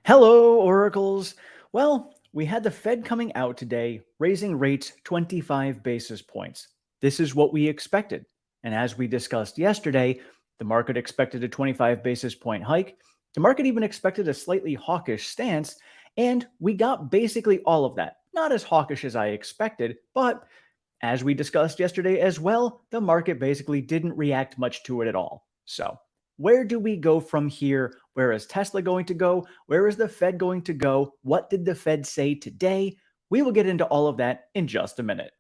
Hello, oracles. Well, we had the Fed coming out today, raising rates 25 basis points. This is what we expected. And as we discussed yesterday, the market expected a 25 basis point hike. The market even expected a slightly hawkish stance. And we got basically all of that. Not as hawkish as I expected, but as we discussed yesterday as well, the market basically didn't react much to it at all. So, where do we go from here? Where is Tesla going to go? Where is the Fed going to go? What did the Fed say today? We will get into all of that in just a minute.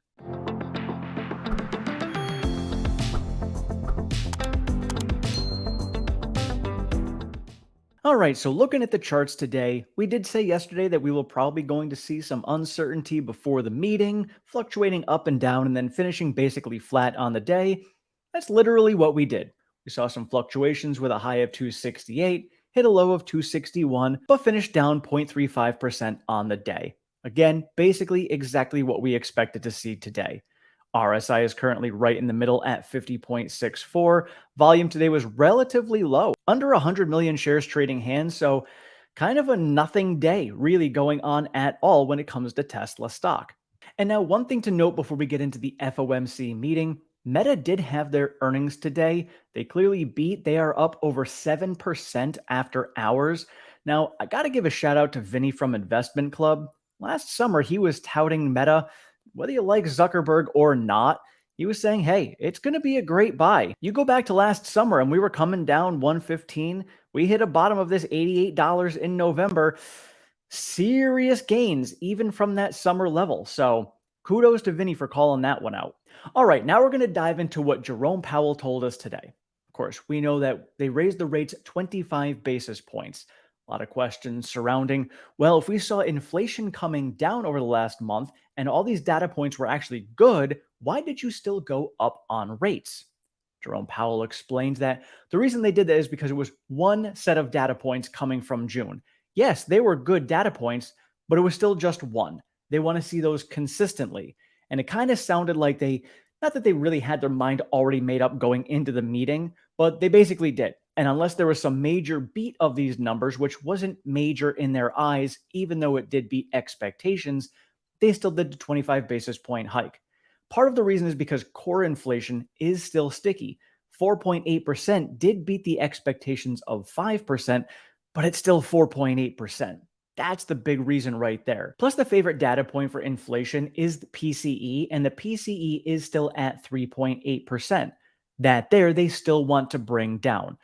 All right, so looking at the charts today, we did say yesterday that we will probably going to see some uncertainty before the meeting, fluctuating up and down and then finishing basically flat on the day. That's literally what we did. We saw some fluctuations with a high of 268, hit a low of 261, but finished down 0.35% on the day. Again, basically exactly what we expected to see today. RSI is currently right in the middle at 50.64. Volume today was relatively low, under 100 million shares trading hands, so kind of a nothing day really going on at all when it comes to Tesla stock. And now, one thing to note before we get into the FOMC meeting, Meta did have their earnings today. They clearly beat. They are up over 7% after hours. Now, I got to give a shout out to Vinny from Investment Club. Last summer, he was touting Meta. Whether you like Zuckerberg or not, he was saying, hey, it's going to be a great buy. You go back to last summer and we were coming down 115. We hit a bottom of this $88 in November. Serious gains, even from that summer level. So kudos to Vinny for calling that one out. All right, now we're going to dive into what Jerome Powell told us today. Of course, we know that they raised the rates 25 basis points. A lot of questions surrounding, well, if we saw inflation coming down over the last month and all these data points were actually good, why did you still go up on rates? Jerome Powell explained that the reason they did that is because it was one set of data points coming from June. Yes, they were good data points, but it was still just one. They want to see those consistently. And it kind of sounded like not that they really had their mind already made up going into the meeting, but they basically did. And unless there was some major beat of these numbers, which wasn't major in their eyes, even though it did beat expectations, they still did the 25 basis point hike. Part of the reason is because core inflation is still sticky. 4.8% did beat the expectations of 5%, but it's still 4.8%. That's the big reason right there. Plus, the favorite data point for inflation is the PCE, and the PCE is still at 3.8%. That there, they still want to bring down.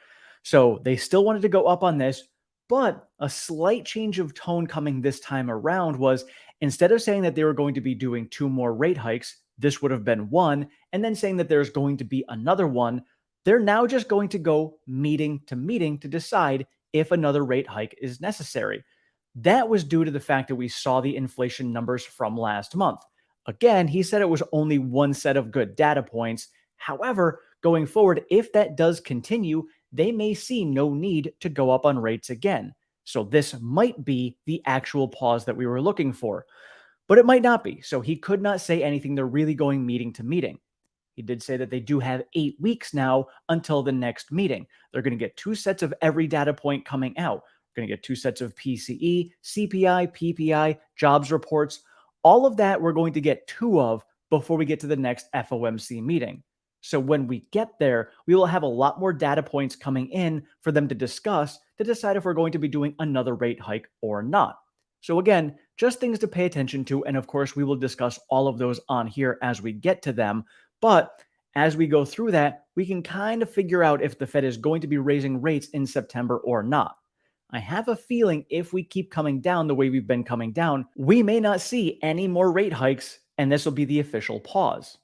So they still wanted to go up on this, but a slight change of tone coming this time around was instead of saying that they were going to be doing two more rate hikes, this would have been one, and then saying that there's going to be another one, they're now just going to go meeting to decide if another rate hike is necessary. That was due to the fact that we saw the inflation numbers from last month. Again, he said it was only one set of good data points. However, going forward, if that does continue, they may see no need to go up on rates again. So this might be the actual pause that we were looking for, but it might not be. So he could not say anything. They're really going meeting to meeting. He did say that they do have 8 weeks now until the next meeting. They're going to get 2 sets of every data point coming out. We're going to get 2 sets of PCE, CPI, PPI, jobs reports. All of that we're going to get 2 of before we get to the next FOMC meeting. So when we get there, we will have a lot more data points coming in for them to discuss to decide if we're going to be doing another rate hike or not. So again, just things to pay attention to. And of course, we will discuss all of those on here as we get to them. But as we go through that, we can kind of figure out if the Fed is going to be raising rates in September or not. I have a feeling if we keep coming down the way we've been coming down, we may not see any more rate hikes, and this will be the official pause.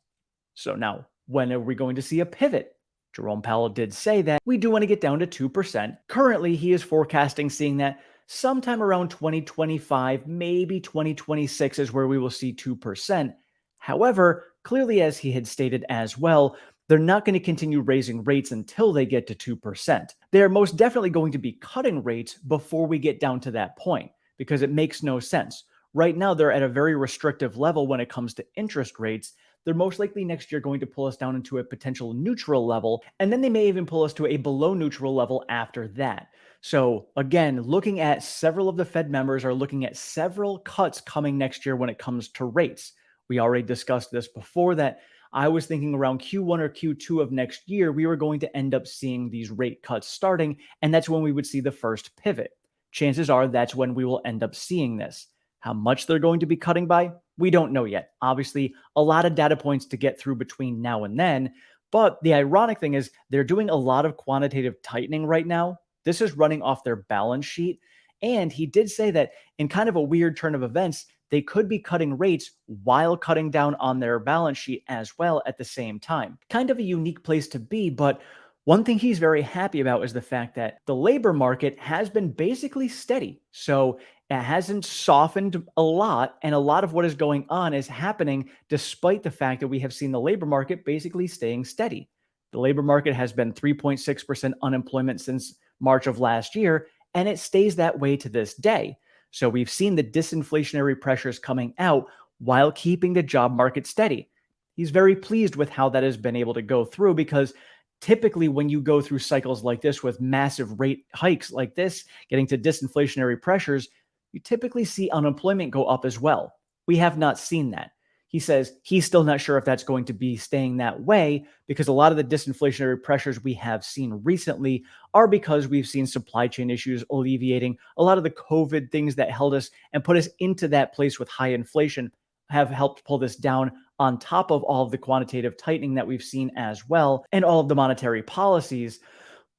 So now, when are we going to see a pivot? Jerome Powell did say that we do want to get down to 2%. Currently, he is forecasting seeing that sometime around 2025, maybe 2026 is where we will see 2%. However, clearly, as he had stated as well, they're not going to continue raising rates until they get to 2%. They're most definitely going to be cutting rates before we get down to that point because it makes no sense. Right now, they're at a very restrictive level when it comes to interest rates. they're most likely next year going to pull us down into a potential neutral level, and then they may even pull us to a below neutral level after that. So, again, looking at several of the Fed members are looking at several cuts coming next year when it comes to rates. We already discussed this before that I was thinking around Q1 or Q2 of next year, we were going to end up seeing these rate cuts starting, and that's when we would see the first pivot. Chances are that's when we will end up seeing this. How much they're going to be cutting by, we don't know yet. Obviously, a lot of data points to get through between now and then. But the ironic thing is, they're doing a lot of quantitative tightening right now. This is running off their balance sheet. And he did say that in kind of a weird turn of events, they could be cutting rates while cutting down on their balance sheet as well at the same time. Kind of a unique place to be, but one thing he's very happy about is the fact that the labor market has been basically steady. So it hasn't softened a lot, and a lot of what is going on is happening despite the fact that we have seen the labor market basically staying steady. The labor market has been 3.6% unemployment since March of last year, and it stays that way to this day. So we've seen the disinflationary pressures coming out while keeping the job market steady. He's very pleased with how that has been able to go through because typically when you go through cycles like this with massive rate hikes like this, getting to disinflationary pressures, you typically see unemployment go up as well. We have not seen that. He says he's still not sure if that's going to be staying that way because a lot of the disinflationary pressures we have seen recently are because we've seen supply chain issues alleviating. A lot of the COVID things that held us and put us into that place with high inflation have helped pull this down on top of all of the quantitative tightening that we've seen as well and all of the monetary policies.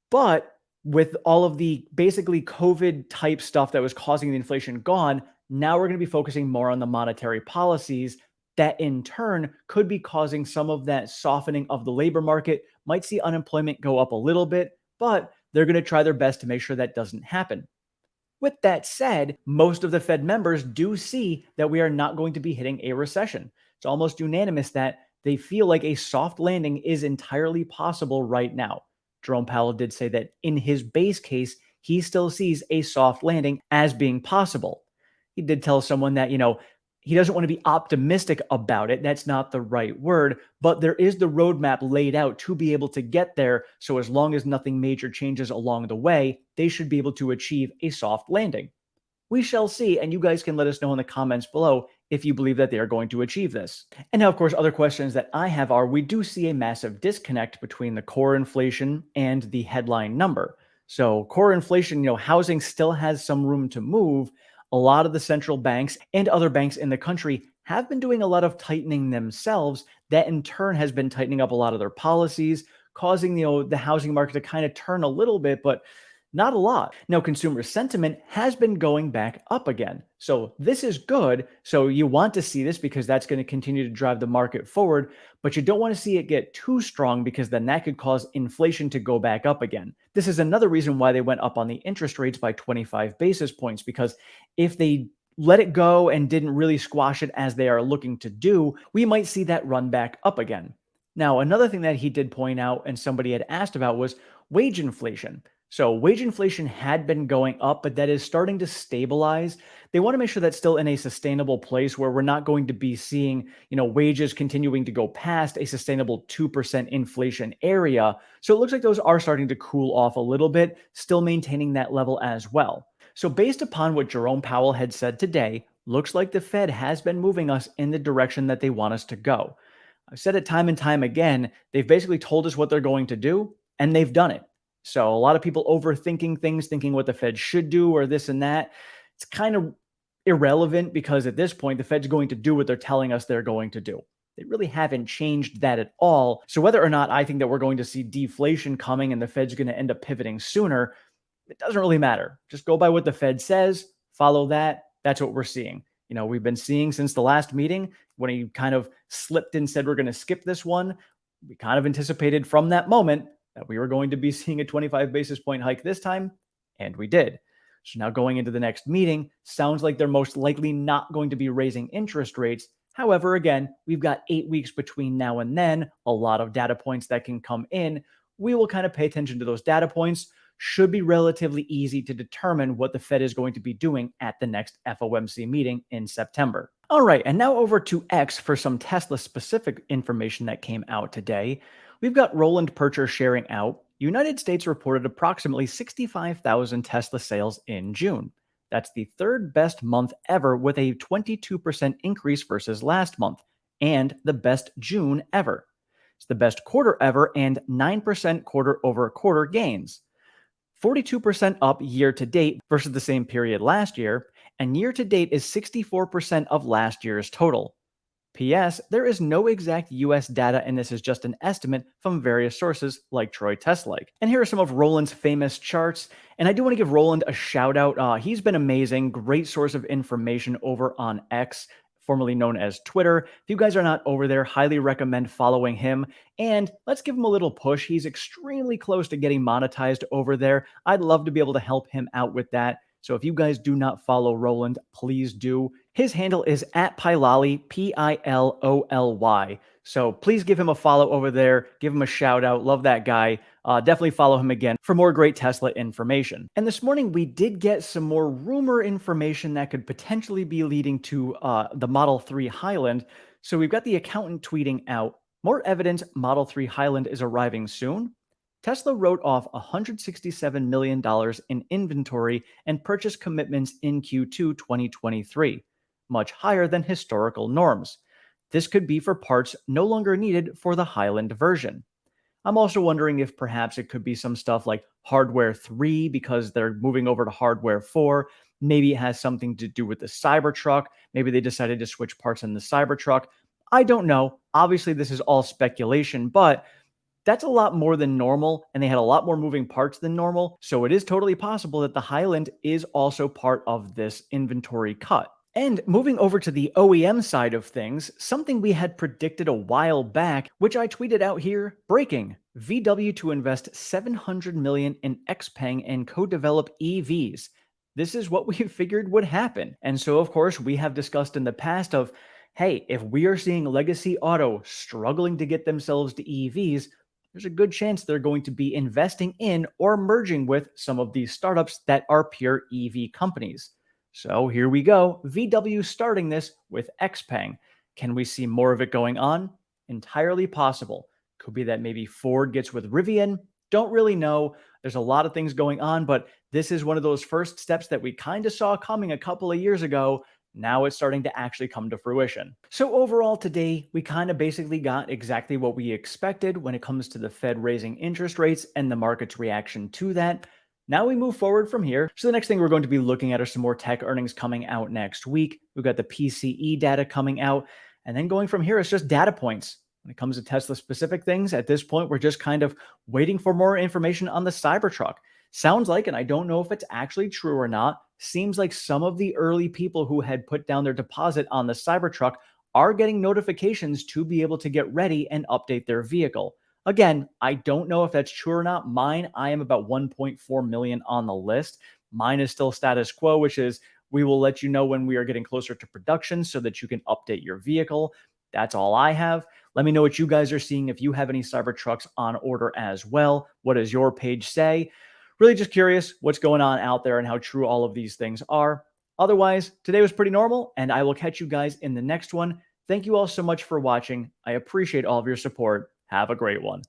But with all of the basically COVID type stuff that was causing the inflation gone, now we're going to be focusing more on the monetary policies that in turn could be causing some of that softening of the labor market. Might see unemployment go up a little bit, but they're going to try their best to make sure that doesn't happen. With that said, most of the Fed members do see that we are not going to be hitting a recession. It's almost unanimous that they feel like a soft landing is entirely possible right now. Jerome Powell did say that in his base case, he still sees a soft landing as being possible. He did tell someone that, he doesn't want to be optimistic about it. That's not the right word, but there is the roadmap laid out to be able to get there. So as long as nothing major changes along the way, they should be able to achieve a soft landing. We shall see, and you guys can let us know in the comments below if you believe that they are going to achieve this. And now, of course, other questions that I have are, we do see a massive disconnect between the core inflation and the headline number. So core inflation, housing still has some room to move. A lot of the central banks and other banks in the country have been doing a lot of tightening themselves. That in turn has been tightening up a lot of their policies, causing the housing market to kind of turn a little bit, but not a lot. Now, consumer sentiment has been going back up again. So this is good. So you want to see this because that's going to continue to drive the market forward, but you don't want to see it get too strong because then that could cause inflation to go back up again. This is another reason why they went up on the interest rates by 25 basis points, because if they let it go and didn't really squash it as they are looking to do, we might see that run back up again. Now, another thing that he did point out and somebody had asked about was wage inflation. So wage inflation had been going up, but that is starting to stabilize. They want to make sure that's still in a sustainable place where we're not going to be seeing, wages continuing to go past a sustainable 2% inflation area. So it looks like those are starting to cool off a little bit, still maintaining that level as well. So based upon what Jerome Powell had said today, looks like the Fed has been moving us in the direction that they want us to go. I've said it time and time again, they've basically told us what they're going to do, and they've done it. So a lot of people overthinking things, thinking what the Fed should do or this and that. It's kind of irrelevant because at this point, the Fed's going to do what they're telling us they're going to do. They really haven't changed that at all. So whether or not I think that we're going to see deflation coming and the Fed's going to end up pivoting sooner, it doesn't really matter. Just go by what the Fed says, follow that. That's what we're seeing. We've been seeing since the last meeting when he kind of slipped and said we're going to skip this one. We kind of anticipated from that moment that we were going to be seeing a 25 basis point hike this time, and we did. So now going into the next meeting, sounds like they're most likely not going to be raising interest rates. However, again, we've got 8 weeks between now and then, a lot of data points that can come in. We will kind of pay attention to those data points. Should be relatively easy to determine what the Fed is going to be doing at the next FOMC meeting in September. All right, and now over to X for some Tesla specific information that came out today. We've got Roland Percher sharing out. United States reported approximately 65,000 Tesla sales in June. That's the third best month ever with a 22% increase versus last month, and the best June ever. It's the best quarter ever and 9% quarter over quarter gains. 42% up year to date versus the same period last year, and year to date is 64% of last year's total. P.S. There is no exact US data, and this is just an estimate from various sources like Troy Teslike. And here are some of Roland's famous charts. And I do want to give Roland a shout out. He's been amazing, great source of information over on X, formerly known as Twitter. If you guys are not over there, highly recommend following him. And let's give him a little push. He's extremely close to getting monetized over there. I'd love to be able to help him out with that. So if you guys do not follow Roland, please do. His handle is at Pilolly, Pilolly. So please give him a follow over there. Give him a shout out. Love that guy. Definitely follow him again for more great Tesla information. And this morning we did get some more rumor information that could potentially be leading to the Model 3 Highland. So we've got the accountant tweeting out, more evidence Model 3 Highland is arriving soon. Tesla wrote off $167 million in inventory and purchase commitments in Q2 2023, much higher than historical norms. This could be for parts no longer needed for the Highland version. I'm also wondering if perhaps it could be some stuff like hardware 3 because they're moving over to hardware 4. Maybe it has something to do with the Cybertruck. Maybe they decided to switch parts in the Cybertruck. I don't know. Obviously, this is all speculation, but that's a lot more than normal, and they had a lot more moving parts than normal. So it is totally possible that the Highland is also part of this inventory cut. And moving over to the OEM side of things, something we had predicted a while back, which I tweeted out here, breaking. VW to invest 700 million in Xpeng and co-develop EVs. This is what we figured would happen. And so of course, we have discussed in the past of, hey, if we are seeing legacy auto struggling to get themselves to EVs, there's a good chance they're going to be investing in or merging with some of these startups that are pure EV companies. So here we go. VW starting this with Xpeng. Can we see more of it going on? Entirely possible. Could be that maybe Ford gets with Rivian. Don't really know. There's a lot of things going on, but this is one of those first steps that we kind of saw coming a couple of years ago. Now it's starting to actually come to fruition. So overall today, we kind of basically got exactly what we expected when it comes to the Fed raising interest rates and the market's reaction to that. Now we move forward from here. So the next thing we're going to be looking at are some more tech earnings coming out next week. We've got the PCE data coming out. And then going from here, it's just data points. When it comes to Tesla specific things, at this point, we're just kind of waiting for more information on the Cybertruck. Sounds like, and I don't know if it's actually true or not, seems like some of the early people who had put down their deposit on the Cybertruck are getting notifications to be able to get ready and update their vehicle. Again, I don't know if that's true or not. Mine, I am about 1.4 million on the list. Mine is still status quo, which is we will let you know when we are getting closer to production so that you can update your vehicle. That's all I have. Let me know what you guys are seeing. If you have any Cybertrucks on order as well, what does your page say? Really just curious what's going on out there and how true all of these things are. Otherwise, today was pretty normal, and I will catch you guys in the next one. Thank you all so much for watching. I appreciate all of your support. Have a great one.